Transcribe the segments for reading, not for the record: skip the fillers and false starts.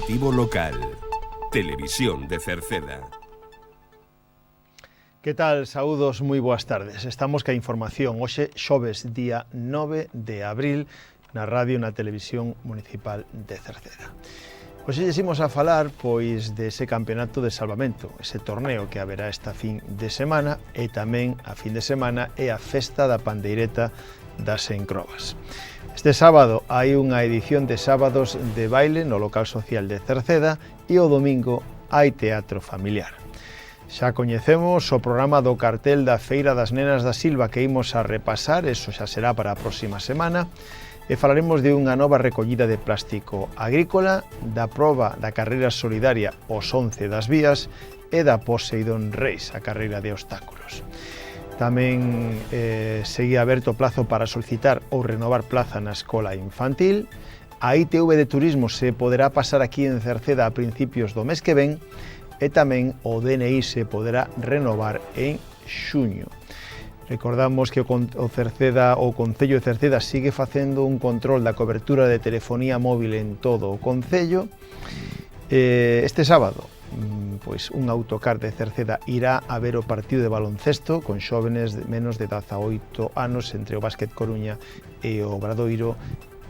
Informativo local. Televisión de Cerceda. Que tal? Saúdos, moi boas tardes. Estamos ca información. Hoxe, xoves, día 9 de abril, na radio e na televisión municipal de Cerceda. Hoxe ximos a falar, pois, dese campeonato de salvamento, ese torneo que haberá esta fin de semana, e tamén a fin de semana é a festa da pandeireta das Encrobas. Este sábado hai unha edición de sábados de baile no local social de Cerceda e o domingo hai teatro familiar. Xa coñecemos o programa do cartel da Feira das Nenas da Silva que imos a repasar, eso xa será para a próxima semana, e falaremos de unha nova recollida de plástico agrícola, da proba da carreira solidaria Os 11 das Vías e da Poseidón Reis, a carreira de obstáculos. Tamén seguía aberto o plazo para solicitar ou renovar plaza na escola infantil. A ITV de Turismo se poderá pasar aquí en Cerceda a principios do mes que ven e tamén o DNI se poderá renovar en xuño. Recordamos que o Concello de Cerceda sigue facendo un control da cobertura de telefonía móvil en todo o Concello. Este sábado, pois un autocar de Cerceda irá a ver o partido de baloncesto con xóvenes de menos de 18 anos entre o Básquet Coruña e o Obradoiro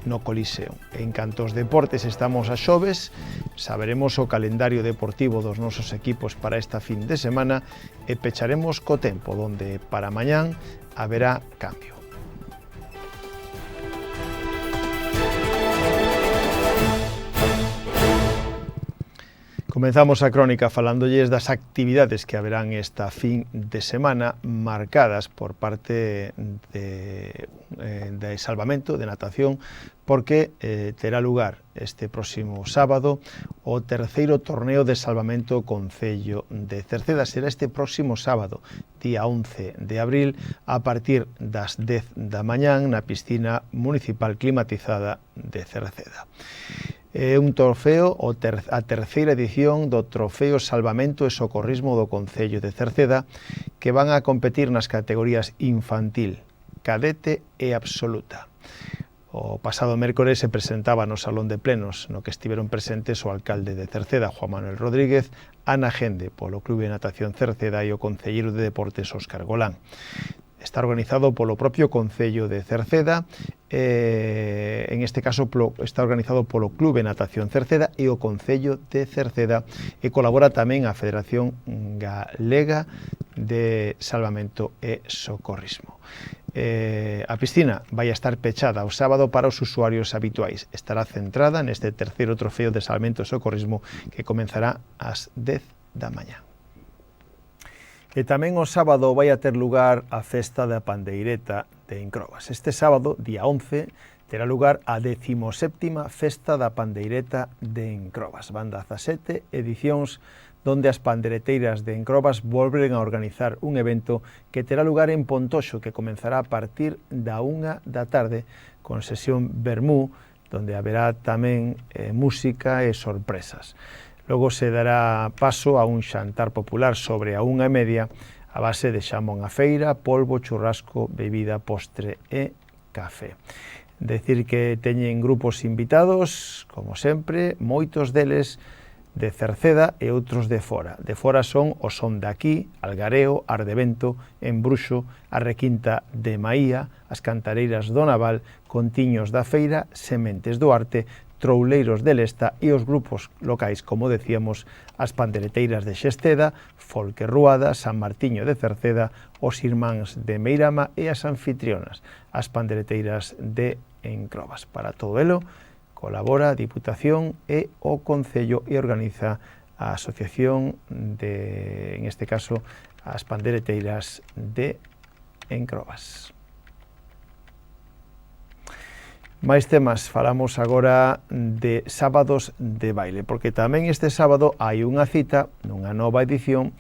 no Coliseo. En canto aos deportes estamos a xoves, saberemos o calendario deportivo dos nosos equipos para esta fin de semana e pecharemos co tempo, donde para mañán haberá cambio. Comenzamos a crónica falándolles das actividades que haberán esta fin de semana marcadas por parte de salvamento, de natación, porque terá lugar este próximo sábado o terceiro torneo de salvamento Concello de Cerceda. Será este próximo sábado, día 11 de abril, a partir das 10 da mañán na piscina municipal climatizada de Cerceda. É un trofeo, a terceira edición do Trofeo Salvamento e Socorrismo do Concello de Cerceda, que van a competir nas categorías infantil, cadete e absoluta. O pasado mércores se presentaba no Salón de Plenos, no que estiveron presentes o alcalde de Cerceda, Juan Manuel Rodríguez, Ana Gende, polo Clube de Natación Cerceda e o concelleiro de Deportes, Óscar Golán. Está organizado polo propio Concello de Cerceda, en este caso está organizado polo Clube Natación Cerceda e o Concello de Cerceda, e colabora tamén a Federación Galega de Salvamento e Socorrismo. A piscina vai a estar pechada o sábado para os usuarios habituais. Estará centrada neste terceiro trofeo de Salvamento e Socorrismo que comenzará ás 10 da mañá. E tamén o sábado vai a ter lugar a festa da pandeireta de Encrobas. Este sábado, día 11, terá lugar a 17ª festa da pandeireta de Encrobas. Van 17 edicións donde as pandereteiras de Encrobas volven a organizar un evento que terá lugar en Pontoxo, que comenzará a partir da 1 da tarde con sesión vermú, donde haberá tamén música e sorpresas. Logo se dará paso a un xantar popular sobre a 1:30 a base de xamón a feira, polvo, churrasco, bebida, postre e café. Decir que teñen grupos invitados, como sempre, moitos deles de Cerceda e outros de fora. De fora son o Son de Aquí, Algareo, Ardevento, Embruxo, a Requinta de Maía, as Cantareiras do Naval, Contiños da Feira, Sementes do Arte, Trouleiros de Lesta e os grupos locais, como decíamos, as pandereteiras de Xesteda, Folque Ruada, San Martiño de Cerceda, os Irmáns de Meirama e as anfitrionas, as pandereteiras de Encrobas. Para todo elo, colabora a Diputación e o Concello e organiza a asociación de, en este caso, as pandereteiras de Encrobas. Máis temas, falamos agora de sábados de baile, porque tamén este sábado hai unha cita nunha nova edición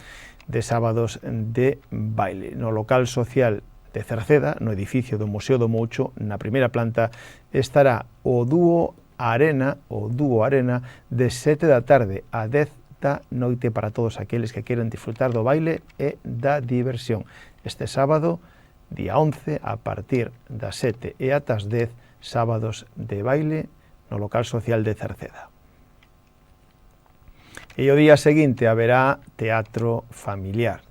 de sábados de baile. No local social de Cerceda, no edificio do Museo do Moucho, na primeira planta, estará o Dúo Arena de 7 da tarde a 10 da noite para todos aqueles que queren disfrutar do baile e da diversión. Este sábado, día 11, a partir das 7 e ata as 10, sábados de baile no local social de Cerceda. E o día seguinte haberá teatro familiar.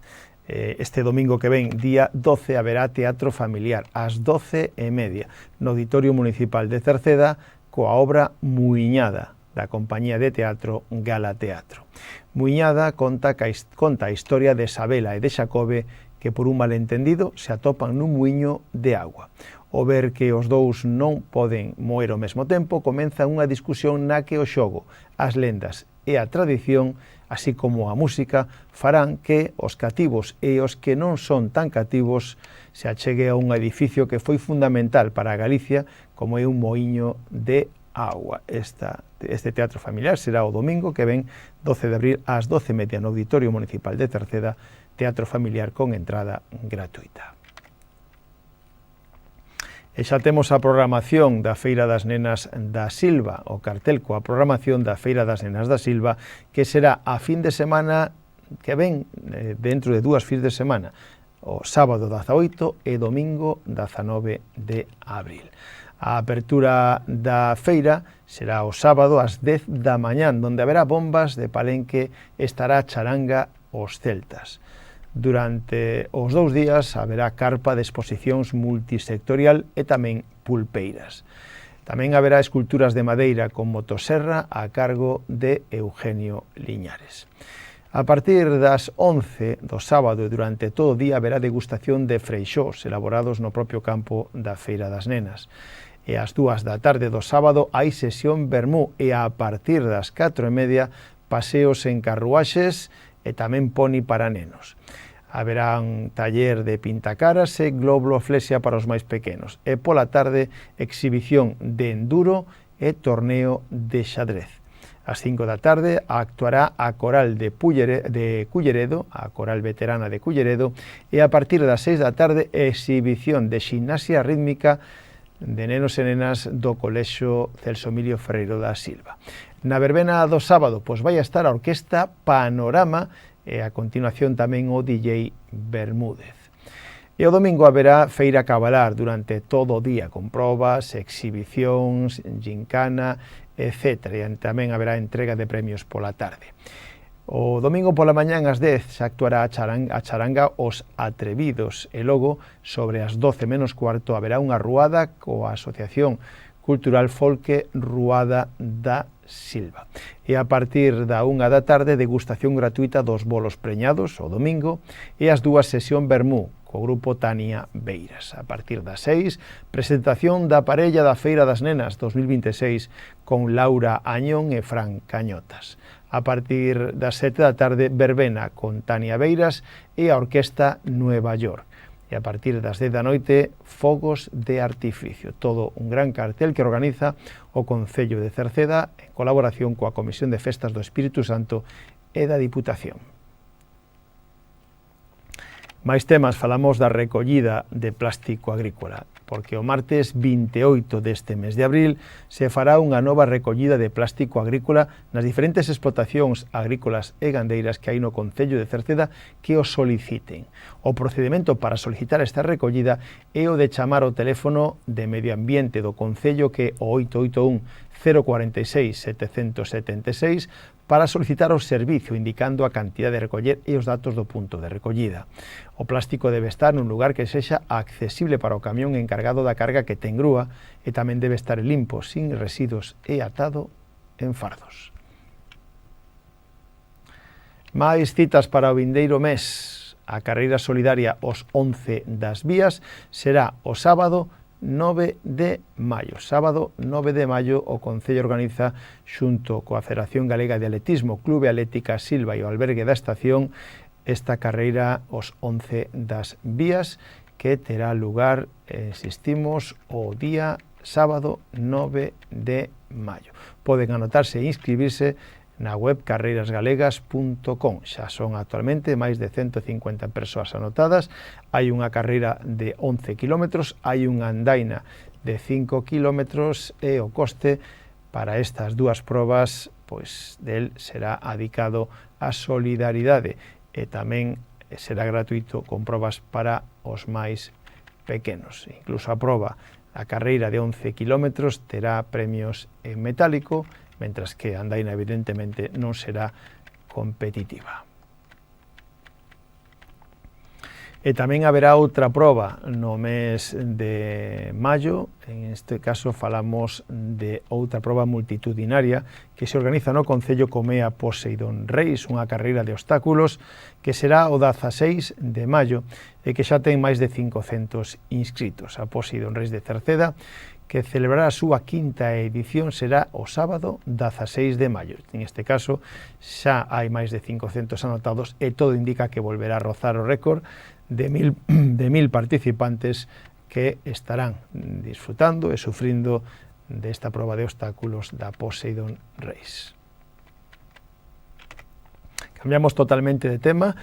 Este domingo que ven, día 12, haberá teatro familiar ás 12:30 no Auditorio Municipal de Cerceda coa obra Muiñada, da compañía de teatro Gala Teatro. Muiñada conta a historia de Sabela e de Xacobe que por un malentendido se atopan nun muiño de agua. Ao ver que os dous non poden moer ao mesmo tempo, comeza unha discusión na que o xogo, as lendas e a tradición, así como a música, farán que os cativos e os que non son tan cativos se achegue a un edificio que foi fundamental para a Galicia, como é un moiño de agua. Este teatro familiar será o domingo que ven, 12 de abril, ás 12:30 no Auditorio Municipal de Cerceda, teatro familiar con entrada gratuita. E xa temos a programación da Feira das Nenas da Silva, o cartel coa programación da Feira das Nenas da Silva, que será a fin de semana que ven, dentro de 2 fins de semana, o sábado 18 e domingo 19 de abril. A apertura da feira será o sábado ás 10 da mañán, onde haberá bombas de palenque, estará a charanga os celtas. Durante os 2 días haberá carpa de exposicións multisectorial e tamén pulpeiras. Tamén haberá esculturas de madeira con motosserra a cargo de Eugenio Liñares. A partir das 11 do sábado e durante todo o día haberá degustación de freixós elaborados no propio campo da Feira das Nenas. E ás 2 da tarde do sábado hai sesión vermú e a partir das 4:30 paseos en carruaxes e tamén poni para nenos. Haberá un taller de pintacaras e globoflexia para os máis pequenos. E pola tarde, exhibición de enduro e torneo de xadrez. Ás 5 da tarde actuará a coral de Culleredo, a coral veterana de Culleredo, e a partir das 6 da tarde, exhibición de ximnasia rítmica de nenos e nenas do Colexio Celso Emilio Ferreiro da Silva. Na verbena do sábado, pois vai estar a orquesta Panorama e a continuación tamén o DJ Bermúdez. E o domingo haberá feira cabalar durante todo o día, con probas, exhibicións, gincana, etc. E tamén haberá entrega de premios pola tarde. O domingo pola mañán ás 10 se actuará a charanga Os Atrevidos e logo, sobre as 12 menos cuarto, haberá unha ruada coa Asociación Cultural Folque Ruada da Silva. E a partir da 1 da tarde, degustación gratuita dos bolos preñados o domingo e as 2 sesión vermú co grupo Tania Beiras. A partir das 6, presentación da parella da Feira das Nenas 2026 con Laura Añón e Fran Cañotas. A partir das 7 da tarde, verbena con Tania Beiras e a Orquesta Nueva York. E a partir das 10 da noite, fogos de artificio. Todo un gran cartel que organiza o Concello de Cerceda en colaboración coa Comisión de Festas do Espírito Santo e da Diputación. Máis temas, falamos da recollida de plástico agrícola, porque o martes 28 deste mes de abril se fará unha nova recollida de plástico agrícola nas diferentes explotacións agrícolas e gandeiras que hai no Concello de Cerceda que o soliciten. O procedimento para solicitar esta recollida é o de chamar ao teléfono de Medio Ambiente do Concello, que é o 881 046 776, para solicitar o servicio indicando a cantidad de recoller e os datos do punto de recollida. O plástico debe estar nun lugar que sexa accesible para o camión encargado da carga que ten grúa e tamén debe estar limpo, sin residuos e atado en fardos. Máis citas para o vindeiro mes. A carreira solidaria Os 11 das Vías será o sábado 9 de maio. Sábado 9 de maio o Concello organiza xunto coa Federación Galega de Atletismo, Clube Atlética Silva e o Albergue da Estación esta carreira Os 11 das Vías que terá lugar, insistimos, o día sábado 9 de maio. Poden anotarse e inscribirse na web carreirasgalegas.com. Xa son actualmente máis de 150 persoas anotadas. Hai unha carreira de 11 kilómetros, hai unha andaina de 5 kilómetros e o coste para estas dúas probas pois del será adicado á solidaridade e tamén será gratuito con probas para os máis pequenos. Incluso a proba da carreira de 11 kilómetros terá premios en metálico, mentras que a andaina evidentemente non será competitiva. E tamén haberá outra proba no mes de maio, en este caso falamos de outra proba multitudinaria que se organiza no Concello Comea Poseidón Reis, unha carreira de obstáculos que será o 16 de maio e que xa ten máis de 500 inscritos. A Poseidón Reis de Cerceda, que celebrará a súa quinta edición, será o sábado 16 de maio. En este caso xa hai máis de 500 anotados e todo indica que volverá a rozar o récord de mil participantes que estarán disfrutando e sufrindo desta proba de obstáculos da Poseidón Reis. Cambiamos totalmente de tema.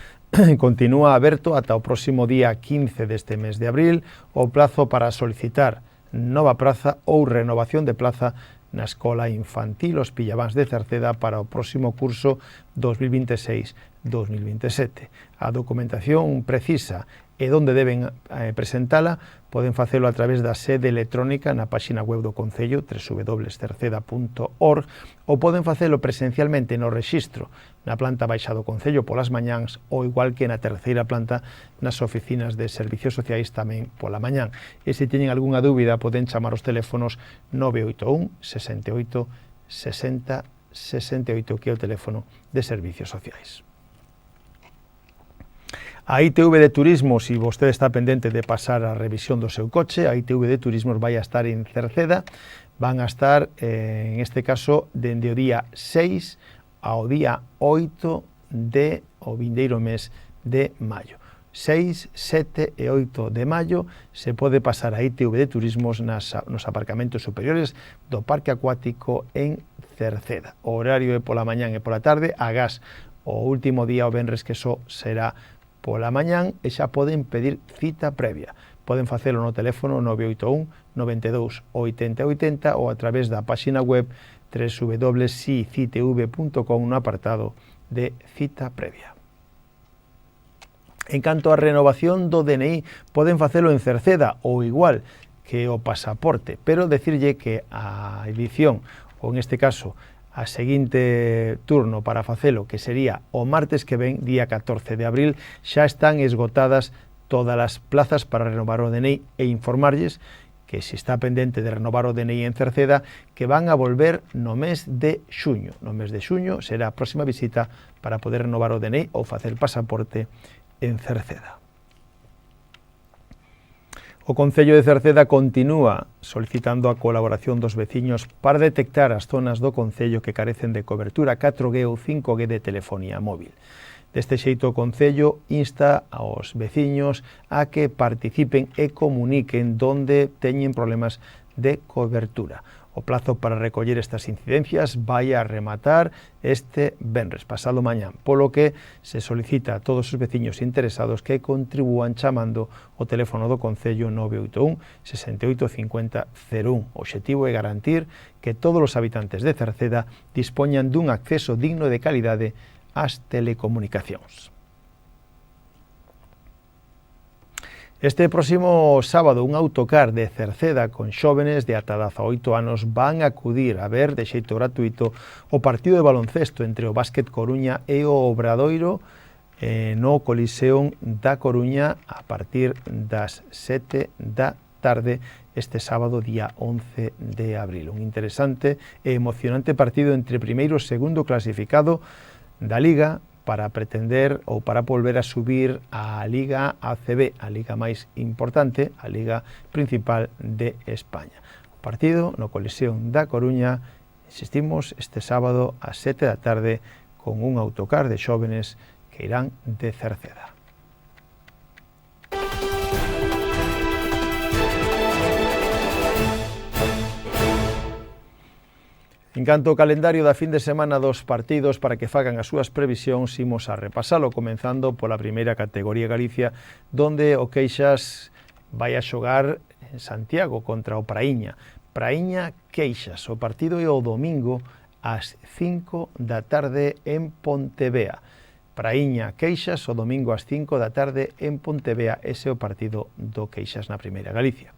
Continúa aberto ata o próximo día 15 deste mes de abril o plazo para solicitar nova praza ou renovación de plaza na Escola Infantil Os Pillavans de Cerceda para o próximo curso 2026-2027. A documentación precisa e onde deben presentala poden facelo a través da sede electrónica na páxina web do Concello www.cerceda.org ou poden facelo presencialmente no rexistro na planta baixa do Concello polas mañáns ou igual que na terceira planta nas oficinas de Servicios Sociais tamén pola mañán. E se teñen algunha dúbida poden chamar os teléfonos 981 68 60 68 que é o teléfono de Servicios Sociais. A ITV de Turismo, se vostede está pendente de pasar a revisión do seu coche, a ITV de Turismos vai a estar en Cerceda, van a estar, en este caso, dende o día 6 ao día 8 de o vindeiro mes de maio. 6, 7 e 8 de maio se pode pasar a ITV de Turismos nos aparcamentos superiores do Parque Acuático en Cerceda. O horario é pola mañán e pola tarde, agás o último día o venres que só será pola mañán e xa poden pedir cita previa. Poden facelo no teléfono 981 92 80 80 ou a través da páxina web www.sicitv.com no apartado de cita previa. En canto á renovación do DNI, poden facelo en Cerceda ou igual que o pasaporte, pero decirlle que a edición, ou en este caso a seguinte turno para facelo, que sería o martes que ven, día 14 de abril, xa están esgotadas todas as plazas para renovar o DNI e informarlles que se está pendente de renovar o DNI en Cerceda, que van a volver no mes de xuño. No mes de xuño será a próxima visita para poder renovar o DNI ou facer pasaporte en Cerceda. O Concello de Cerceda continúa solicitando a colaboración dos veciños para detectar as zonas do Concello que carecen de cobertura 4G ou 5G de telefonía móvil. Deste xeito, o Concello insta aos veciños a que participen e comuniquen donde teñen problemas de cobertura. O plazo para recoller estas incidencias vai a rematar este venres, pasado mañán, polo que se solicita a todos os veciños interesados que contribúan chamando o teléfono do Concello 981 68 50 01. O obxectivo é garantir que todos os habitantes de Cerceda dispoñan dun acceso digno de calidade ás telecomunicacións. Este próximo sábado, un autocar de Cerceda con xóvenes de ata 18 anos van a acudir a ver de xeito gratuito o partido de baloncesto entre o Básquet Coruña e o Obradoiro no Coliseum da Coruña a partir das 7 da tarde este sábado, día 11 de abril. Un interesante e emocionante partido entre primeiro e segundo clasificado da Liga para pretender ou para volver a subir a Liga ACB, a liga máis importante, a liga principal de España. O partido no Coliseum da Coruña, insistimos, este sábado a 7 da tarde con un autocar de xóvenes que irán de Cerceda. En canto ao calendario da fin de semana dos partidos para que fagan as súas previsións, imos a repasalo, comenzando pola primeira categoría Galicia, donde o Queixas vai a xogar en Santiago contra o Praíña. Praíña Queixas, o partido é o domingo ás 5 da tarde en Pontevea. Praíña Queixas, o domingo ás 5 da tarde en Pontevea, ese é o partido do Queixas na primeira Galicia.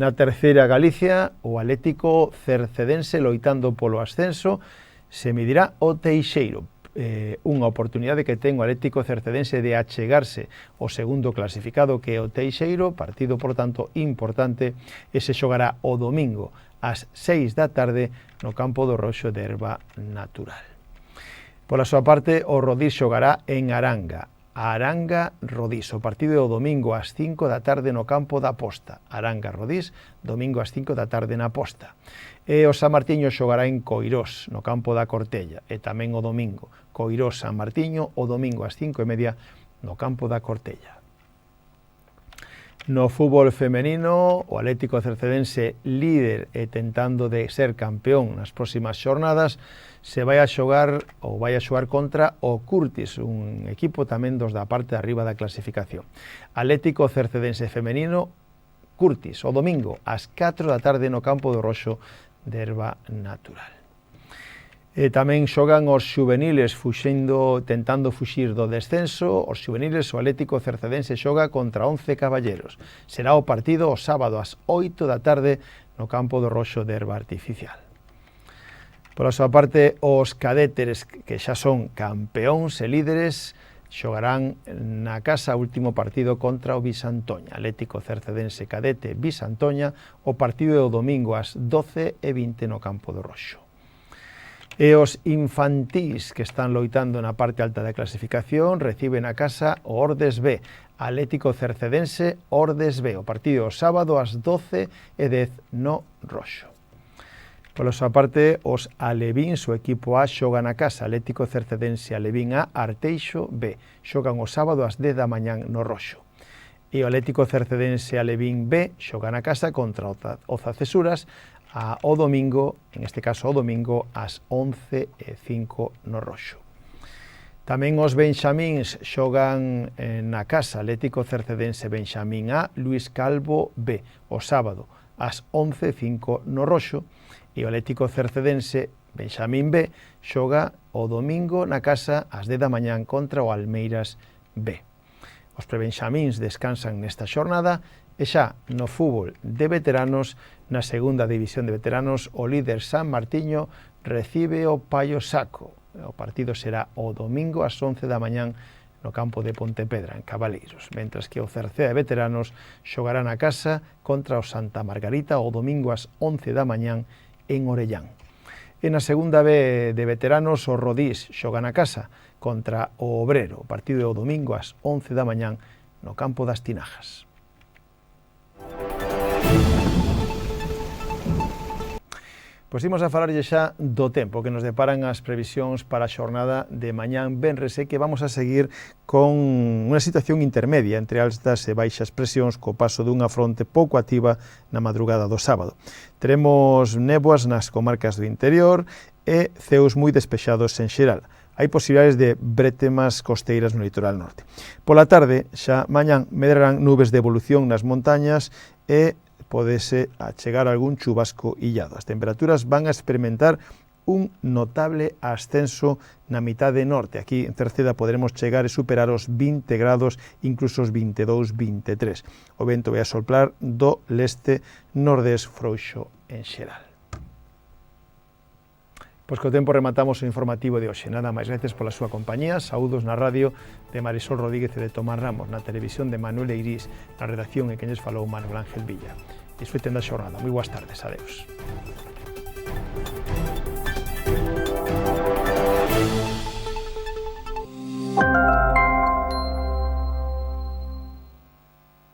Na terceira Galicia, o Atlético Cercedense loitando polo ascenso se medirá o Teixeiro. unha oportunidade que ten o Atlético Cercedense de achegarse ao segundo clasificado, que é o Teixeiro, partido, por tanto, importante, e se xogará o domingo ás 6 da tarde no campo do Roxo de Herba Natural. Pola súa parte, o Rodís xogará en Aranga. Aranga Rodís, o partido é o domingo ás 5 da tarde no campo da Posta. Aranga Rodís, domingo ás 5 da tarde na Posta. E o San Martiño xogará en Coirós, no campo da Cortella, e tamén o domingo. Coirós San Martiño, o domingo ás 5:30 no campo da Cortella. No fútbol femenino, o Atlético Cercedense, líder e tentando de ser campeón nas próximas xornadas, se vai a xogar contra o Curtis, un equipo tamén dos da parte de arriba da clasificación. Atlético Cercedense femenino, Curtis, o domingo ás 4 da tarde no campo do Roxo de Herba Natural. E tamén xogan os xuveniles tentando fuxir do descenso. Os xuveniles, o Atlético Cercedense xoga contra 11 Caballeros. Será o partido o sábado ás 8 da tarde no campo do Roxo de Herba Artificial. Pola súa parte, os cadetes, que xa son campeóns e líderes, xogarán na casa o último partido contra o Bisantoña. Atlético Cercedense Cadete Bisantoña, o partido é o domingo ás 12:20 no campo do Roxo. E os infantís, que están loitando na parte alta da clasificación, reciben a casa o Ordes B. Atlético Cercedense, Ordes B. O partido o sábado ás 12:10 no Roxo. Pola súa parte, os alevíns, o equipo A, xogan a casa. Atlético Cercedense Alevín A, Arteixo B. Xogan o sábado ás 10 da mañán no Roxo. E o Atlético Cercedense Alevín B xogan a casa contra o Zacesuras o domingo, en este caso o domingo, ás 11:05 no Roxo. Tamén os benxamíns xogan na casa. Atlético Cercedense Benxamín A, Luís Calvo B, o sábado ás 11:05 no Roxo. E o Atlético Cercedense Benxamín B xoga o domingo na casa ás 10 da mañán contra o Almeiras B. Os prebenxamíns descansan nesta xornada. E xa no fútbol de veteranos, na segunda división de veteranos, o líder San Martiño recibe o Paio Saco. O partido será o domingo ás 11 da mañán no campo de Pontepedra, en Cabaleiros, mentras que o Cerceda de veteranos xogará na casa contra o Santa Margarita o domingo ás 11 da mañán en Orellán. E na segunda B de veteranos, o Rodís xoga na casa contra o Obrero. O partido é o domingo ás 11 da mañán no campo das Tinajas. Pois imos a falarlle xa do tempo que nos deparan as previsións para a xornada de mañán venres, que vamos a seguir con unha situación intermedia entre altas e baixas presións co paso dunha fronte pouco activa na madrugada do sábado. Teremos néboas nas comarcas do interior e ceos moi despexados en xeral. Hai posibilidades de brétemas costeiras no litoral norte. Pola tarde, xa mañán, medrarán nubes de evolución nas montañas e podese achegar algún chubasco illado. As temperaturas van a experimentar un notable ascenso na mitade norte. Aquí en Cerceda poderemos chegar e superar os 20 grados, incluso os 22, 23. O vento vai a soplar do leste nordés frouxo en xeral. Pois co tempo rematamos o informativo de hoxe. Nada máis, gracias pola súa compañía. Saúdos na radio de Marisol Rodríguez e de Tomás Ramos, na televisión de Manuel Eirís, na redacción en que lles falou Manuel Ángel Villa. Disfruten da xornada. Moi boas tardes. Adeus.